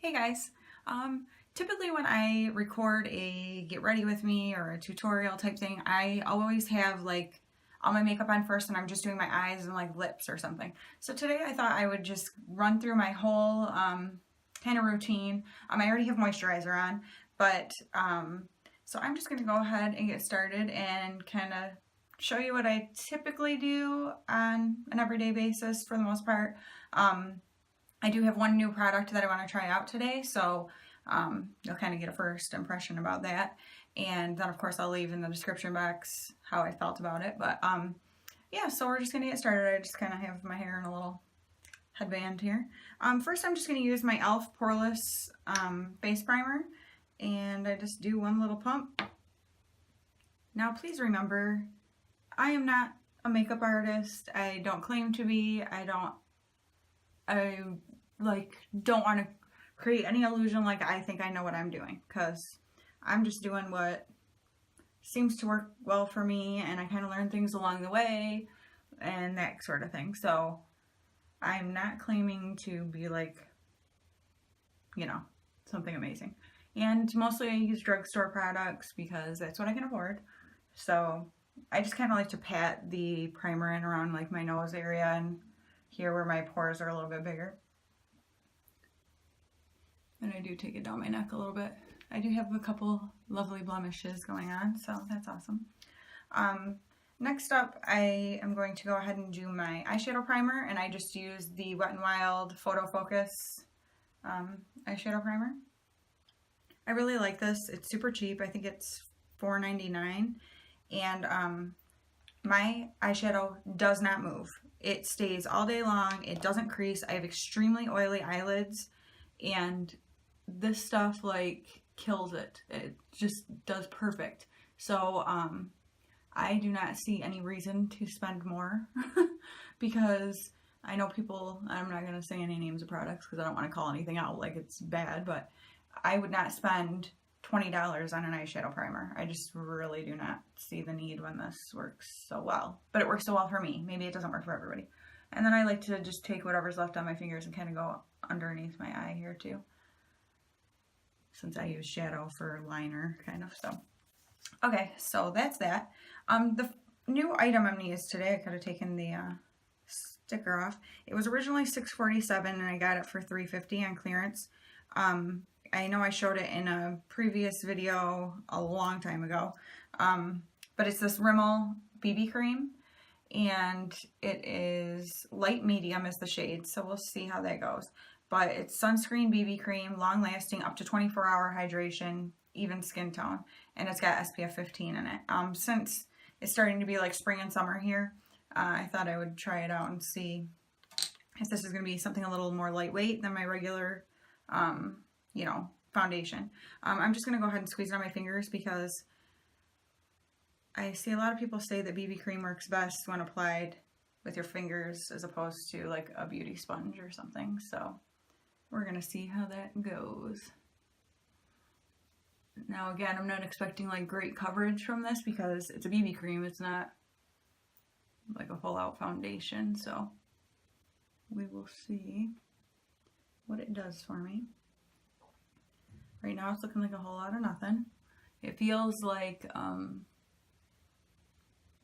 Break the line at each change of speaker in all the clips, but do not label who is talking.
Hey guys, typically when I record a get ready with me or a tutorial type thing, I always have like all my makeup on first and I'm just doing my eyes and like lips or something. So today I thought I would just run through my whole kind of routine. I already have moisturizer on, but so I'm just going to go ahead and get started and kind of show you what I typically do on an everyday basis for the most part. I do have one new product that I want to try out today, so you'll kind of get a first impression about that. And then, of course, I'll leave in the description box how I felt about it. But yeah, so we're just going to get started. I just kind of have my hair in a little headband here. First, I'm just going to use my e.l.f. Poreless Base Primer, and I just do one little pump. Now, please remember, I am not a makeup artist. I don't claim to be. I don't want to create any illusion like I think I know what I'm doing, because I'm just doing what seems to work well for me, and I kind of learn things along the way and that sort of thing. So I'm not claiming to be like, you know, something amazing. And mostly I use drugstore products because that's what I can afford. So I just kind of like to pat the primer in around like my nose area and here where my pores are a little bit bigger. And I do take it down my neck a little bit. I do have a couple lovely blemishes going on, so that's awesome. Next up, I am going to go ahead and do my eyeshadow primer, and I just use the Wet n Wild Photo Focus eyeshadow primer. I really like this. It's super cheap. I think it's $4.99, and my eyeshadow does not move. It stays all day long. It doesn't crease. I have extremely oily eyelids, and this stuff like kills it. It just does perfect. So I do not see any reason to spend more because I know people, I'm not going to say any names of products because I don't want to call anything out like it's bad, but I would not spend $20 on an eyeshadow primer. I just really do not see the need when this works so well. But it works so well for me. Maybe it doesn't work for everybody. And then I like to just take whatever's left on my fingers and kind of go underneath my eye here too, since I use shadow for liner kind of. So okay, so that's that. The new item I'm going to use today, I could have taken the sticker off. It was originally $6.47 and I got it for $3.50 on clearance. I know I showed it in a previous video a long time ago, but it's this Rimmel BB cream, and it is light medium is the shade, so we'll see how that goes. But it's sunscreen BB cream, long lasting, up to 24-hour hydration, even skin tone, and it's got SPF 15 in it. Since it's starting to be like spring and summer here, I thought I would try it out and see if this is going to be something a little more lightweight than my regular you know, foundation. I'm just going to go ahead and squeeze it on my fingers because I see a lot of people say that BB cream works best when applied with your fingers as opposed to like a beauty sponge or something. So we're going to see how that goes. Now again, I'm not expecting like great coverage from this because it's a BB cream. It's not like a full out foundation. So we will see what it does for me. Right now it's looking like a whole lot of nothing. It feels like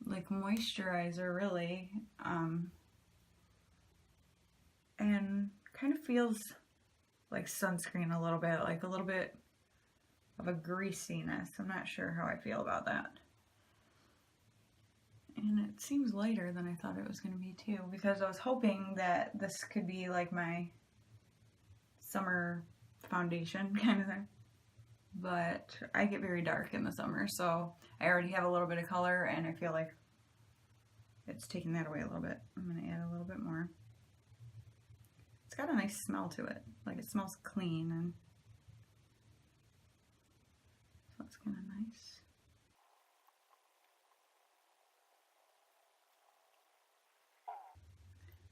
moisturizer really, and kind of feels like sunscreen a little bit of a greasiness. I'm not sure how I feel about that. And it seems lighter than I thought it was going to be too, because I was hoping that this could be like my summer foundation kind of thing. But I get very dark in the summer, so I already have a little bit of color, and I feel like it's taking that away a little bit. I'm going to add a little bit more. It's got a nice smell to it. Like it smells clean, and so it's kind of nice.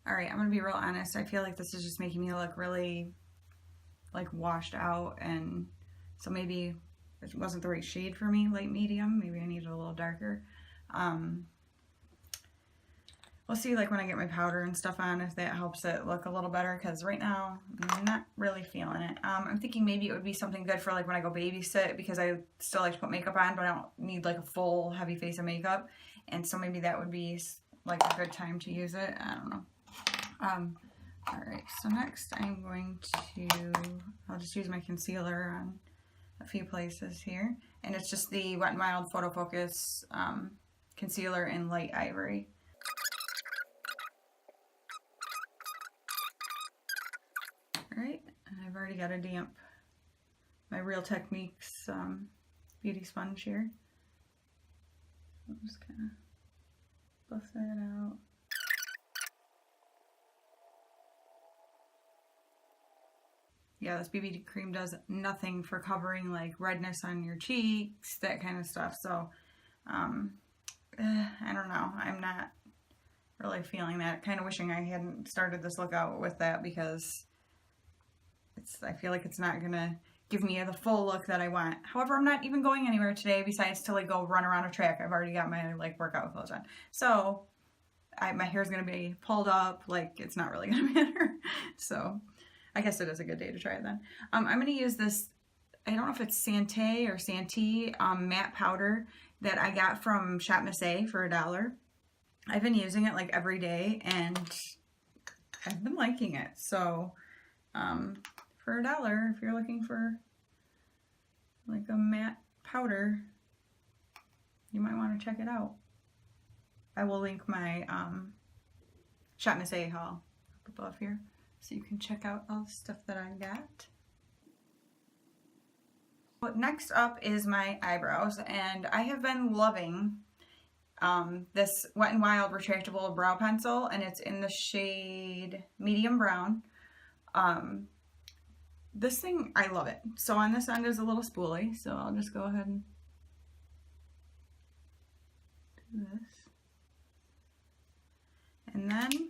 Alright, I'm going to be real honest. I feel like this is just making me look really like washed out, and so maybe it wasn't the right shade for me, light medium. Maybe I needed a little darker. we'll see like when I get my powder and stuff on if that helps it look a little better, because right now I'm not really feeling it. I'm thinking maybe it would be something good for like when I go babysit, because I still like to put makeup on, but I don't need like a full heavy face of makeup, and so maybe that would be like a good time to use it. I don't know. Alright, so next I'm going to, I'll just use my concealer on a few places here, and it's just the Wet n Wild Photo Focus concealer in light ivory. Alright, and I've already got a damp, my Real Techniques beauty sponge here. I'm just kind of buff that out. Yeah, this BB cream does nothing for covering like redness on your cheeks, that kind of stuff. So, I don't know. I'm not really feeling that. Kind of wishing I hadn't started this look out with that, because I feel like it's not gonna give me the full look that I want. However, I'm not even going anywhere today besides to like go run around a track. I've already got my like workout clothes on. So, my hair's gonna be pulled up. Like, it's not really gonna matter. So, I guess it is a good day to try it then. I'm going to use this, I don't know if it's Santee or Santee matte powder that I got from Shop Miss A for $1. I've been using it like every day, and I've been liking it. So for $1, if you're looking for like a matte powder, you might want to check it out. I will link my Shop Miss A haul up above here, so you can check out all the stuff that I got. Well, next up is my eyebrows, and I have been loving this Wet n Wild retractable brow pencil, and it's in the shade medium brown. This thing, I love it. So on this end is a little spoolie, so I'll just go ahead and do this. And then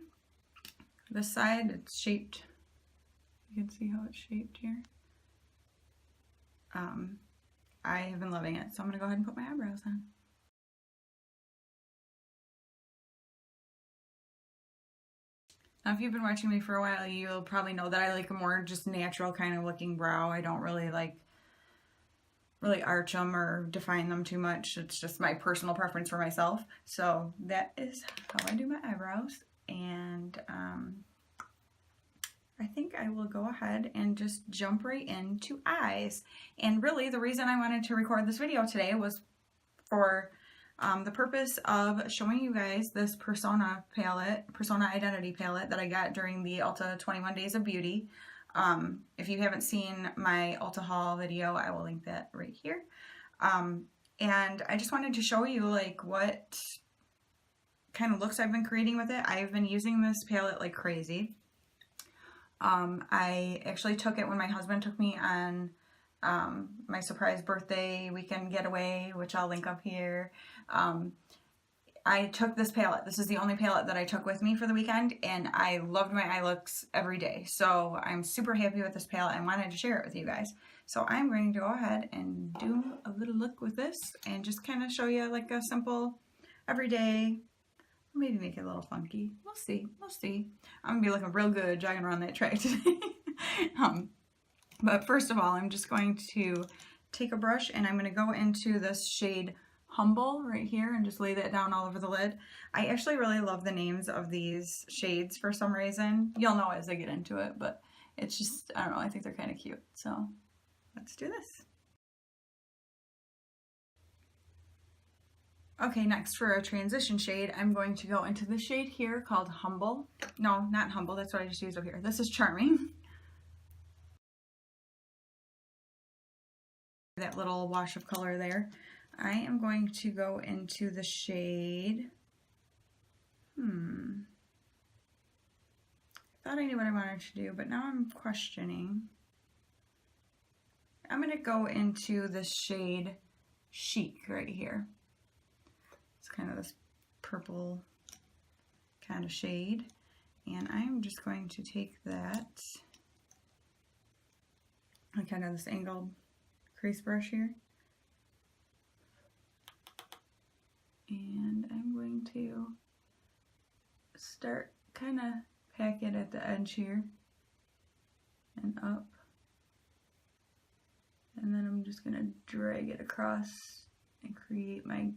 this side, it's shaped. You can see how it's shaped here. I have been loving it, so I'm going to go ahead and put my eyebrows on. Now, if you've been watching me for a while, you'll probably know that I like a more just natural kind of looking brow. I don't really like arch them or define them too much. It's just my personal preference for myself. So that is how I do my eyebrows. And I think I will go ahead and just jump right into eyes. And really, the reason I wanted to record this video today was for the purpose of showing you guys this Persona Identity palette that I got during the Ulta 21 Days of Beauty. If you haven't seen my Ulta haul video, I will link that right here. And I just wanted to show you like what kind of looks I've been creating with it. I've been using this palette like crazy. I actually took it when my husband took me on my surprise birthday weekend getaway, which I'll link up here. I took this palette. This is the only palette that I took with me for the weekend, and I loved my eye looks every day. So I'm super happy with this palette and wanted to share it with you guys. So I'm going to go ahead and do a little look with this and just kind of show you like a simple everyday. Maybe make it a little funky. We'll see. We'll see. I'm going to be looking real good jogging around that track today. But first of all, I'm just going to take a brush and I'm going to go into this shade Humble right here and just lay that down all over the lid. I actually really love the names of these shades for some reason. You'll know as I get into it, but it's just, I don't know, I think they're kind of cute. So let's do this. Okay, next for a transition shade, I'm going to go into this shade here called Humble. No, not Humble, that's what I just used over here. This is Charming. That little wash of color there. I am going to go into the shade, thought I knew what I wanted to do, but now I'm questioning. I'm going to go into the shade Chic right here. It's kind of this purple kind of shade, and I'm just going to take that and kind of this angled crease brush here, and I'm going to start kind of pack it at the edge here and up. And then I'm just going to drag it across and create my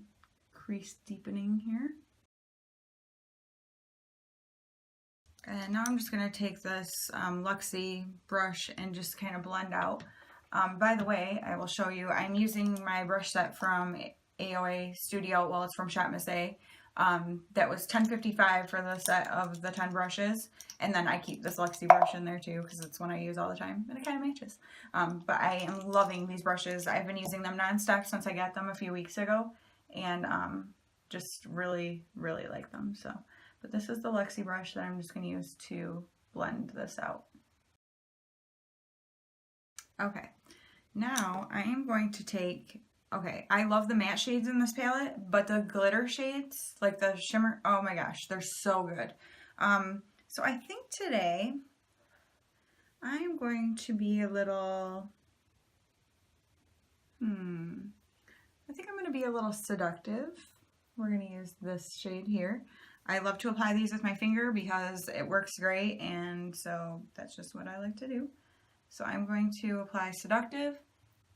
crease deepening here. And now I'm just going to take this Luxie brush and just kind of blend out. By the way, I will show you, I'm using my brush set from AOA Studio, well, it's from Shop Miss A. That was $10.55 for the set of the 10 brushes, and then I keep this Luxie brush in there too because it's one I use all the time and it kind of matches. But I am loving these brushes. I've been using them non-stop since I got them a few weeks ago, and just really like them. So, but this is the Luxie brush that I'm just going to use to blend this out. Okay, now I am going to take, okay, I love the matte shades in this palette, but the glitter shades, like the shimmer, oh my gosh, they're so good. So I think today I'm going to be a little, I think I'm going to be a little seductive. We're going to use this shade here. I love to apply these with my finger because it works great, and so that's just what I like to do. So I'm going to apply seductive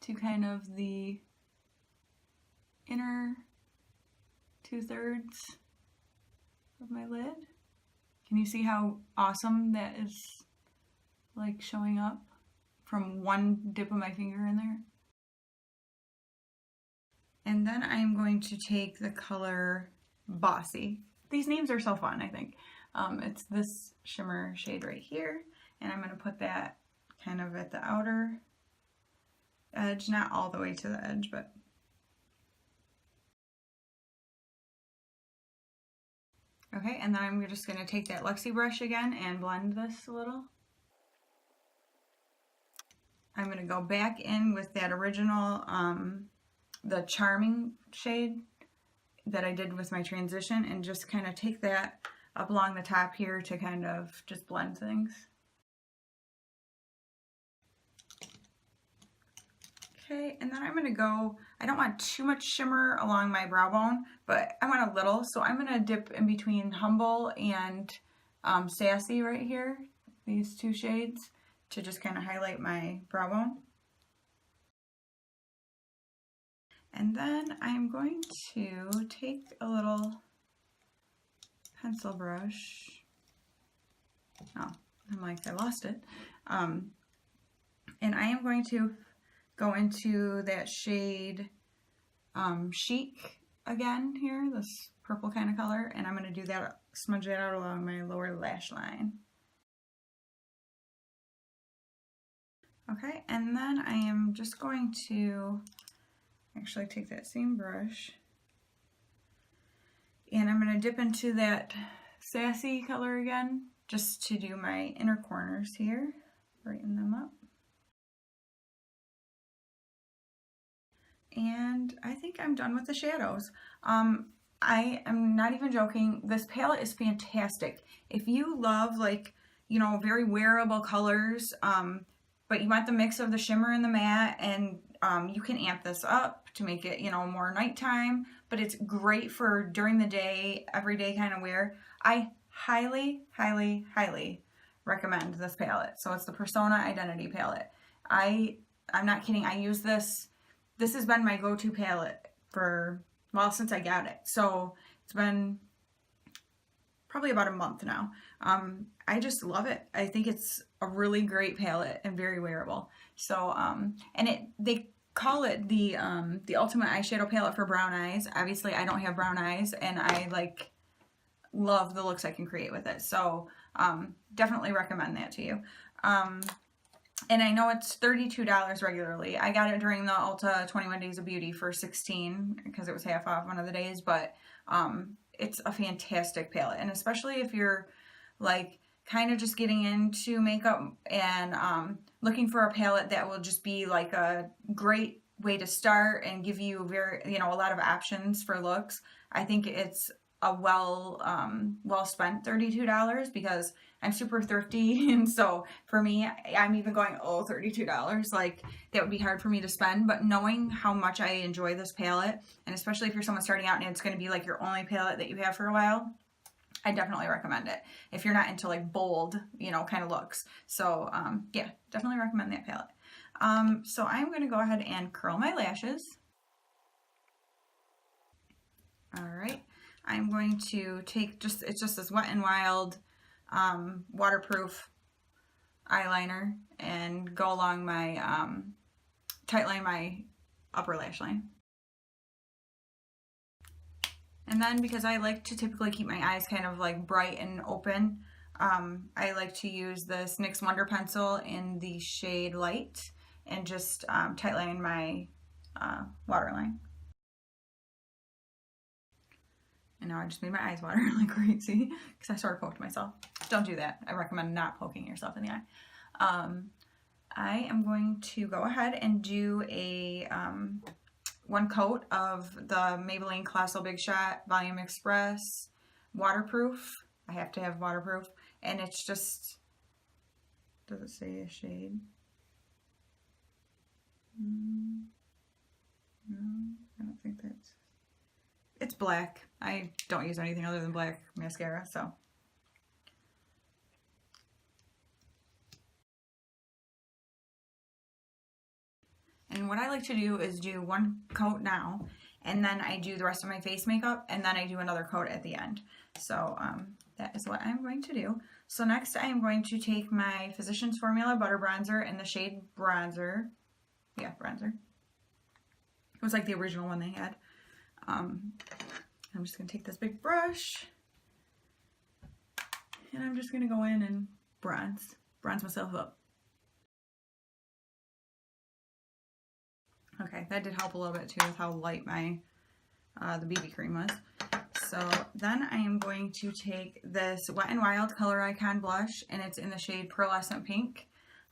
to kind of the inner 2/3 of my lid. Can you see how awesome that is, like, showing up from one dip of my finger in there? And then I'm going to take the color Bossy. These names are so fun, I think. It's this shimmer shade right here, and I'm going to put that kind of at the outer edge, not all the way to the edge, but okay. And then I'm just going to take that Luxie brush again and blend this a little. I'm going to go back in with that original, the Charming shade that I did with my transition, and just kind of take that up along the top here to kind of just blend things. Okay, and then I'm going to go, I don't want too much shimmer along my brow bone, but I want a little, so I'm going to dip in between Humble and Sassy right here, these two shades, to just kind of highlight my brow bone. And then I'm going to take a little pencil brush. Oh, I'm like, I lost it. And I am going to go into that shade Chic again here, this purple kind of color, and I'm going to do that, smudge that out along my lower lash line. Okay, and then I am just going to actually take that same brush, and I'm going to dip into that Sassy color again, just to do my inner corners here, brighten them up. And I think I'm done with the shadows. I am not even joking. This palette is fantastic. If you love, like, you know, very wearable colors, but you want the mix of the shimmer and the matte, and you can amp this up to make it, you know, more nighttime, but it's great for during the day, everyday kind of wear. I highly recommend this palette. So it's the Persona Identity palette. I'm not kidding. I use this. This has been my go-to palette for, well, since I got it. So it's been probably about a month now. I just love it. I think it's a really great palette and very wearable. So, and they call it the ultimate eyeshadow palette for brown eyes. Obviously, I don't have brown eyes, and I love the looks I can create with it. So, definitely recommend that to you. And I know it's $32 regularly. I got it during the Ulta 21 Days of Beauty for $16 because it was half off one of the days, but it's a fantastic palette. And especially if you're like kind of just getting into makeup and looking for a palette that will just be like a great way to start and give you a lot of options for looks, I think it's a well spent $32 because I'm super thrifty, and so for me, I'm even going, oh, $32, like that would be hard for me to spend. But knowing how much I enjoy this palette, and especially if you're someone starting out and it's going to be like your only palette that you have for a while, I definitely recommend it if you're not into like bold, you know, kind of looks. So yeah, definitely recommend that palette. So I'm going to go ahead and curl my lashes. All right, I'm going to take it's just this Wet n Wild waterproof eyeliner and go along my tightline my upper lash line. And then because I like to typically keep my eyes kind of like bright and open, I like to use this NYX Wonder Pencil in the shade Light and just tightline my waterline. And now I just made my eyes water like crazy because I sort of poked myself. Don't do that. I recommend not poking yourself in the eye. I am going to go ahead and do a one coat of the Maybelline Colossal Big Shot Volume Express waterproof. I have to have waterproof, and it's just, does it say a shade? No, I don't think that's, it's black. I don't use anything other than black mascara, so. And what I like to do is do one coat now, and then I do the rest of my face makeup, and then I do another coat at the end. So that is what I'm going to do. So next I am going to take my Physicians Formula Butter Bronzer in the shade Bronzer. Yeah, Bronzer. It was like the original one they had. I'm just going to take this big brush, and I'm just going to go in and bronze myself up. Okay, that did help a little bit too with how light my the BB cream was. So then I am going to take this Wet n Wild Color Icon blush, and it's in the shade Pearlescent Pink.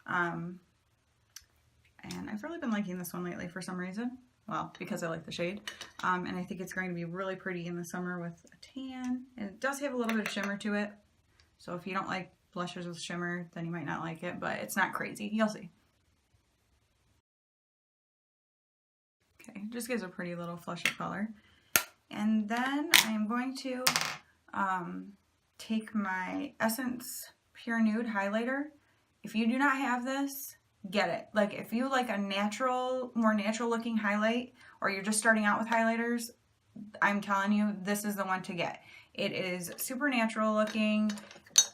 And I've really been liking this one lately for some reason. Well, because I like the shade. And I think it's going to be really pretty in the summer with a tan. And it does have a little bit of shimmer to it. So if you don't like blushes with shimmer, then you might not like it, but it's not crazy. You'll see. Okay, just gives a pretty little flush of color. And then I'm going to take my Essence Pure Nude highlighter. If you do not have this, get it. Like if you like a natural, more natural looking highlight, or you're just starting out with highlighters, I'm telling you, this is the one to get. It is super natural looking.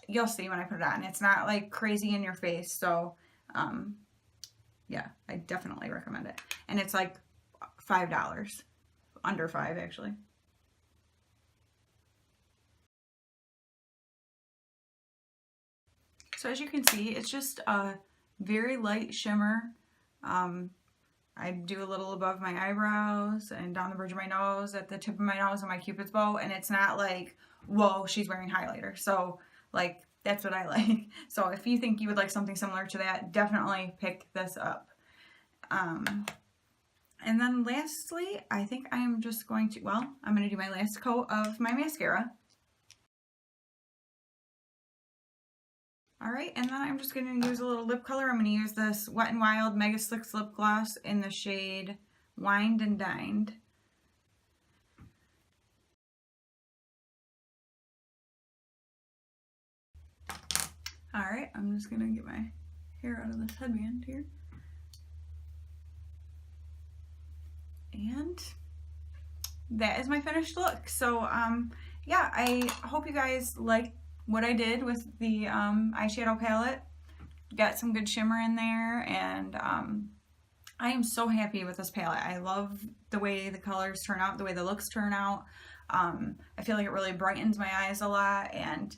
You'll see when I put it on. It's not like crazy in your face. So yeah, I definitely recommend it. And it's like $5, under $5 actually. So as you can see, it's just a very light shimmer. I do a little above my eyebrows and down the bridge of my nose, at the tip of my nose, and my Cupid's bow, and it's not like, whoa, she's wearing highlighter. So like, that's what I like. So if you think you would like something similar to that, definitely pick this up. And then lastly, I think I am just going to, well, I'm going to do my last coat of my mascara. All right, and then I'm just going to use a little lip color. I'm going to use this Wet n Wild Mega Slicks lip gloss in the shade Wined and Dined. All right, I'm just going to get my hair out of this headband here. And that is my finished look. So yeah, I hope you guys liked what I did with the eyeshadow palette. Got some good shimmer in there, and I am so happy with this palette. I love the way the colors turn out, the way the looks turn out. I feel like it really brightens my eyes a lot, and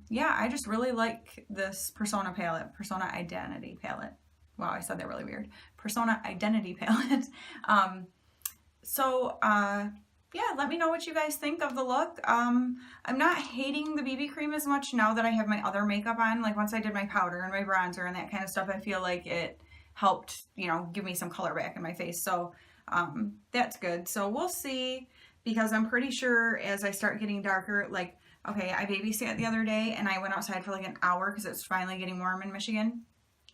yeah, I just really like this Persona palette, Persona Identity palette. Wow, I said that really weird. Persona Identity palette. Yeah, let me know what you guys think of the look. I'm not hating the BB cream as much now that I have my other makeup on. Like once I did my powder and my bronzer and that kind of stuff, I feel like it helped, you know, give me some color back in my face. So that's good. So we'll see, because I'm pretty sure as I start getting darker, like, okay, I babysat the other day and I went outside for like an hour because it's finally getting warm in Michigan,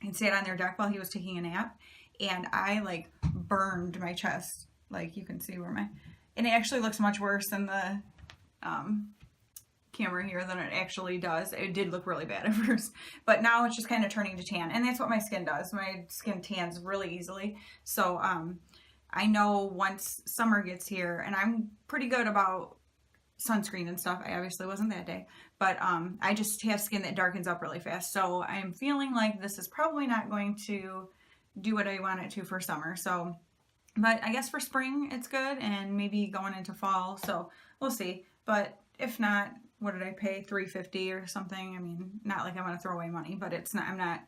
and sat on their deck while he was taking a nap, and I like burned my chest. Like you can see where my, and it actually looks much worse than the camera here than it actually does. It did look really bad at first, but now it's just kind of turning to tan, and that's what my skin does. My skin tans really easily. So I know once summer gets here, and I'm pretty good about sunscreen and stuff. I obviously wasn't that day, but I just have skin that darkens up really fast. So I'm feeling like this is probably not going to do what I want it to for summer. So, but I guess for spring it's good, and maybe going into fall. So we'll see. But if not, what did I pay? $3.50 or something. I mean, not like I'm gonna throw away money, but it's not. I'm not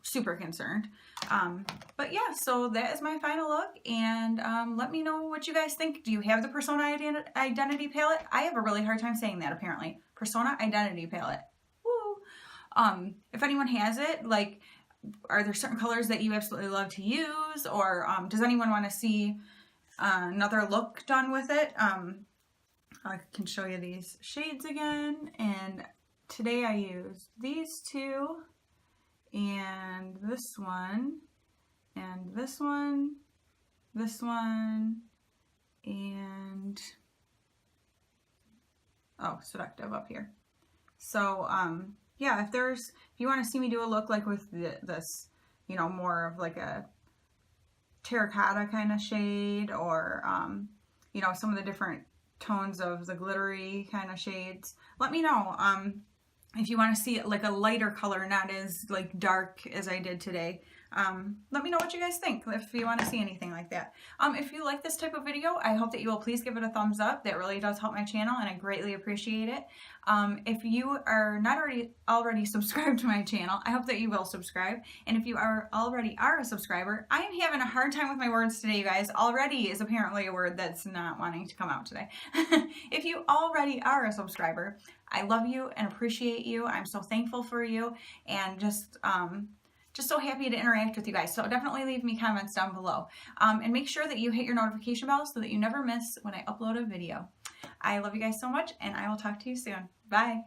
super concerned. But yeah, so that is my final look, and let me know what you guys think. Do you have the Persona Identity Palette? I have a really hard time saying that, apparently. Persona Identity Palette. Woo! If anyone has it, like, are there certain colors that you absolutely love to use, or does anyone want to see another look done with it? I can show you these shades again, and today I used these two, and this one, and this one, and oh, Seductive up here. So yeah, if you want to see me do a look like with this, you know, more of like a terracotta kind of shade, or you know, some of the different tones of the glittery kind of shades, let me know. If you want to see it like a lighter color, not as like dark as I did today, let me know what you guys think, if you want to see anything like that. If you like this type of video, I hope that you will please give it a thumbs up. That really does help my channel, and I greatly appreciate it. If you are not already subscribed to my channel, I hope that you will subscribe. And if you already are a subscriber, I am having a hard time with my words today, you guys. Already is apparently a word that's not wanting to come out today. If you already are a subscriber, I love you and appreciate you. I'm so thankful for you, and just so happy to interact with you guys. So definitely leave me comments down below. And make sure that you hit your notification bell so that you never miss when I upload a video. I love you guys so much, and I will talk to you soon. Bye.